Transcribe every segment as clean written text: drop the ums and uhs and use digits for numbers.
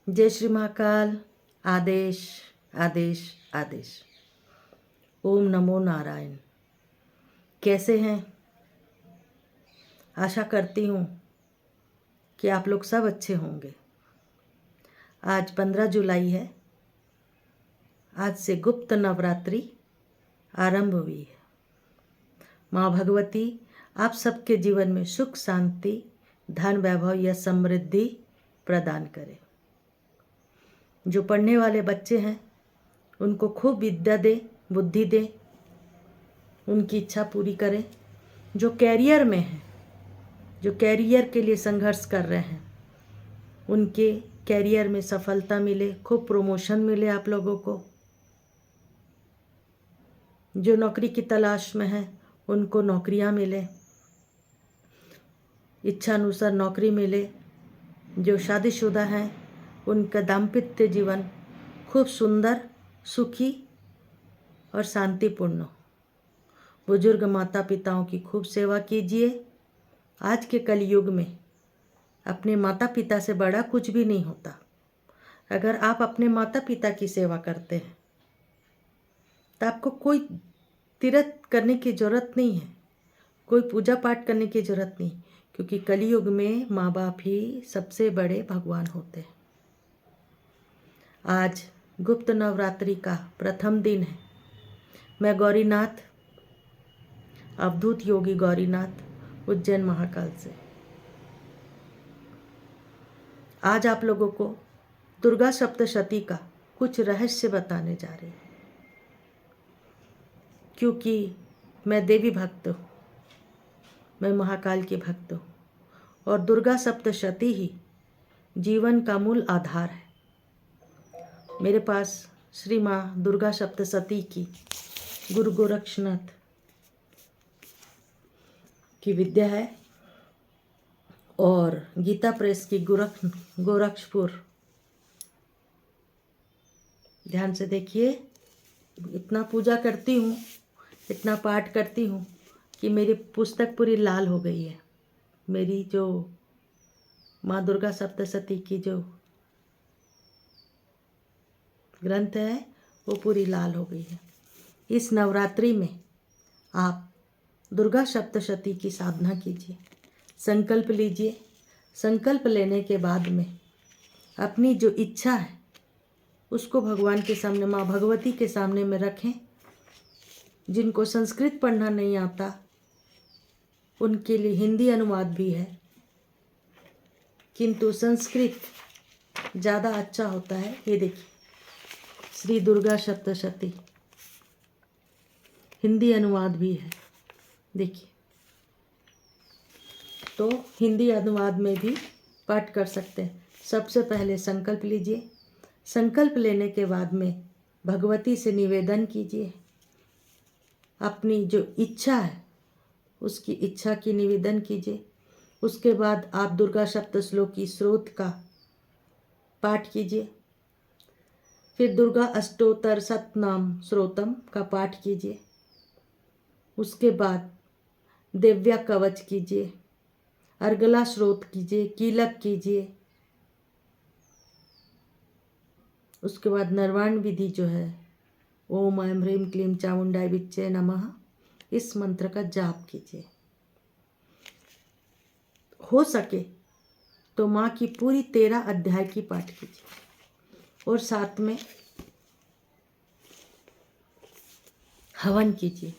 जय श्री महाकाल। आदेश आदेश आदेश। ओम नमो नारायण। कैसे हैं? आशा करती हूँ कि आप लोग सब अच्छे होंगे। आज 15 जुलाई है। आज से गुप्त नवरात्रि आरंभ हुई है। माँ भगवती आप सबके जीवन में सुख शांति, धन वैभव या समृद्धि प्रदान करें। जो पढ़ने वाले बच्चे हैं उनको खूब विद्या दे, बुद्धि दे, उनकी इच्छा पूरी करें। जो कैरियर में हैं, जो कैरियर के लिए संघर्ष कर रहे हैं, उनके कैरियर में सफलता मिले, खूब प्रमोशन मिले आप लोगों को। जो नौकरी की तलाश में हैं उनको नौकरियां मिले, इच्छा अनुसार नौकरी मिले। जो शादीशुदा हैं उनका दाम्पत्य जीवन खूब सुंदर, सुखी और शांतिपूर्ण हो। बुजुर्ग माता पिताओं की खूब सेवा कीजिए। आज के कलयुग में अपने माता पिता से बड़ा कुछ भी नहीं होता। अगर आप अपने माता पिता की सेवा करते हैं तो आपको कोई तीर्थ करने की ज़रूरत नहीं है, कोई पूजा पाठ करने की ज़रूरत नहीं, क्योंकि कलयुग में माँ बाप ही सबसे बड़े भगवान होते हैं। आज गुप्त नवरात्रि का प्रथम दिन है। मैं गौरीनाथ, अवधूत योगी गौरीनाथ, उज्जैन महाकाल से आज आप लोगों को दुर्गा सप्तशती का कुछ रहस्य बताने जा रही हूँ। क्योंकि मैं देवी भक्त हूँ, मैं महाकाल की भक्त हूँ और दुर्गा सप्तशती ही जीवन का मूल आधार है। मेरे पास श्री माँ दुर्गा सप्तशती की गुरु गोरक्षनाथ की विद्या है और गीता प्रेस की गोरक्षपुर। ध्यान से देखिए, इतना पूजा करती हूँ, इतना पाठ करती हूँ कि मेरी पुस्तक पूरी लाल हो गई है। मेरी जो माँ दुर्गा सप्तशती की जो ग्रंथ है वो पूरी लाल हो गई है। इस नवरात्रि में आप दुर्गा सप्तशती की साधना कीजिए, संकल्प लीजिए। संकल्प लेने के बाद में अपनी जो इच्छा है उसको भगवान के सामने, माँ भगवती के सामने में रखें। जिनको संस्कृत पढ़ना नहीं आता उनके लिए हिंदी अनुवाद भी है, किंतु संस्कृत ज़्यादा अच्छा होता है। ये देखिए, श्री दुर्गा सप्तशती हिंदी अनुवाद भी है। देखिए, तो हिंदी अनुवाद में भी पाठ कर सकते हैं। सबसे पहले संकल्प लीजिए। संकल्प लेने के बाद में भगवती से निवेदन कीजिए। अपनी जो इच्छा है उसकी इच्छा की निवेदन कीजिए। उसके बाद आप दुर्गा सप्तश्लोकी स्रोत का पाठ कीजिए। फिर दुर्गा अष्टोत्तर शतनाम स्रोतम का पाठ कीजिए। उसके बाद दिव्या कवच कीजिए, अर्गला स्रोत कीजिए, कीलक कीजिए। उसके बाद निर्वाण विधि जो है, ओम ऐं ह्रीं क्लीं चामुंडाय विच्चे नमः, इस मंत्र का जाप कीजिए। हो सके तो माँ की पूरी 13 अध्याय की पाठ कीजिए और साथ में हवन कीजिए।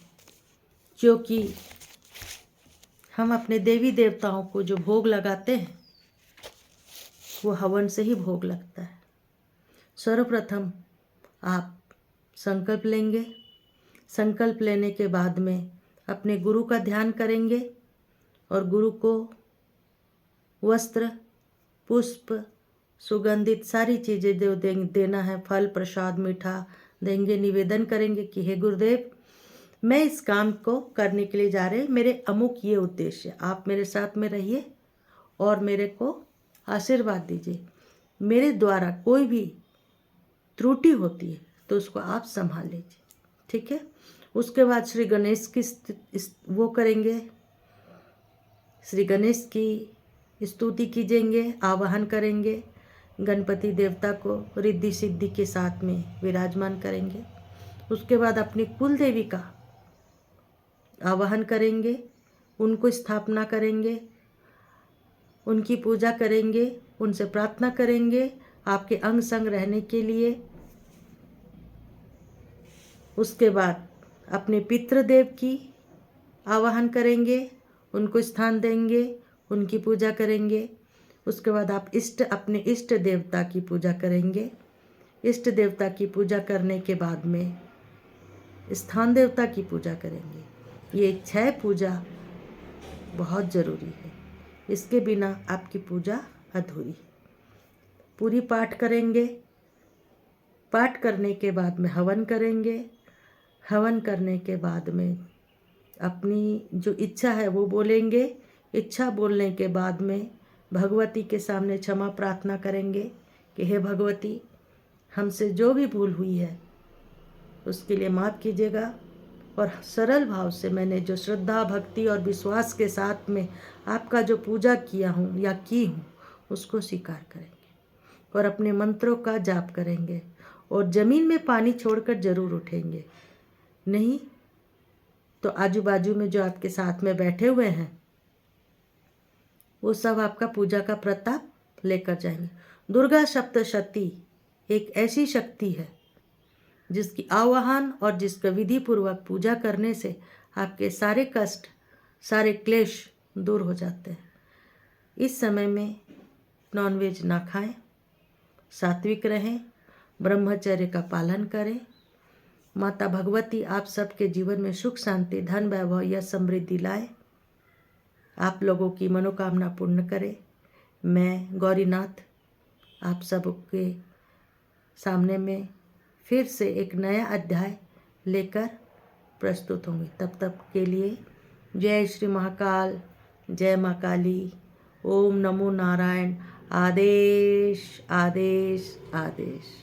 क्योंकि हम अपने देवी देवताओं को जो भोग लगाते हैं वो हवन से ही भोग लगता है। सर्वप्रथम आप संकल्प लेंगे। संकल्प लेने के बाद में अपने गुरु का ध्यान करेंगे और गुरु को वस्त्र, पुष्प, सुगंधित सारी चीज़ें जो देना है, फल प्रसाद मीठा देंगे। निवेदन करेंगे कि हे गुरुदेव, मैं इस काम को करने के लिए जा रहे, मेरे अमुक ये उद्देश्य, आप मेरे साथ में रहिए और मेरे को आशीर्वाद दीजिए। मेरे द्वारा कोई भी त्रुटि होती है तो उसको आप संभाल लीजिए, ठीक है। उसके बाद श्री गणेश की वो करेंगे, श्री गणेश की स्तुति कीजिएंगे, आवाहन करेंगे गणपति देवता को रिद्धि सिद्धि के साथ में विराजमान करेंगे। उसके बाद अपनी कुल देवी का आवाहन करेंगे, उनको स्थापना करेंगे, उनकी पूजा करेंगे, उनसे प्रार्थना करेंगे आपके अंग संग रहने के लिए। उसके बाद अपने पितृदेव की आवाहन करेंगे, उनको स्थान देंगे, उनकी पूजा करेंगे। उसके बाद आप अपने इष्ट देवता की पूजा करेंगे। इष्ट देवता की पूजा करने के बाद में स्थान देवता की पूजा करेंगे। ये 6 पूजा बहुत ज़रूरी है, इसके बिना आपकी पूजा अधूरी है। पूरी पाठ करेंगे, पाठ करने के बाद में हवन करेंगे। हवन करने के बाद में अपनी जो इच्छा है वो बोलेंगे। इच्छा बोलने के बाद में भगवती के सामने क्षमा प्रार्थना करेंगे कि हे भगवती, हमसे जो भी भूल हुई है उसके लिए माफ़ कीजिएगा, और सरल भाव से मैंने जो श्रद्धा भक्ति और विश्वास के साथ में आपका जो पूजा किया हूँ या की हूँ उसको स्वीकार करेंगे और अपने मंत्रों का जाप करेंगे और ज़मीन में पानी छोड़कर ज़रूर उठेंगे। नहीं तो आजू बाजू में जो आपके साथ में बैठे हुए हैं वो सब आपका पूजा का प्रताप लेकर जाएंगे। दुर्गा सप्तशती एक ऐसी शक्ति है जिसकी आवाहन और जिसका विधि पूर्वक पूजा करने से आपके सारे कष्ट, सारे क्लेश दूर हो जाते हैं। इस समय में नॉनवेज ना खाएं, सात्विक रहें, ब्रह्मचर्य का पालन करें। माता भगवती आप सबके जीवन में सुख शांति, धन, वैभव या समृद्धि लाए, आप लोगों की मनोकामना पूर्ण करे। मैं गौरीनाथ आप सबके सामने में फिर से एक नया अध्याय लेकर प्रस्तुत होंगे। तब तक के लिए जय श्री महाकाल, जय माँ काली, ओम नमो नारायण। आदेश आदेश आदेश।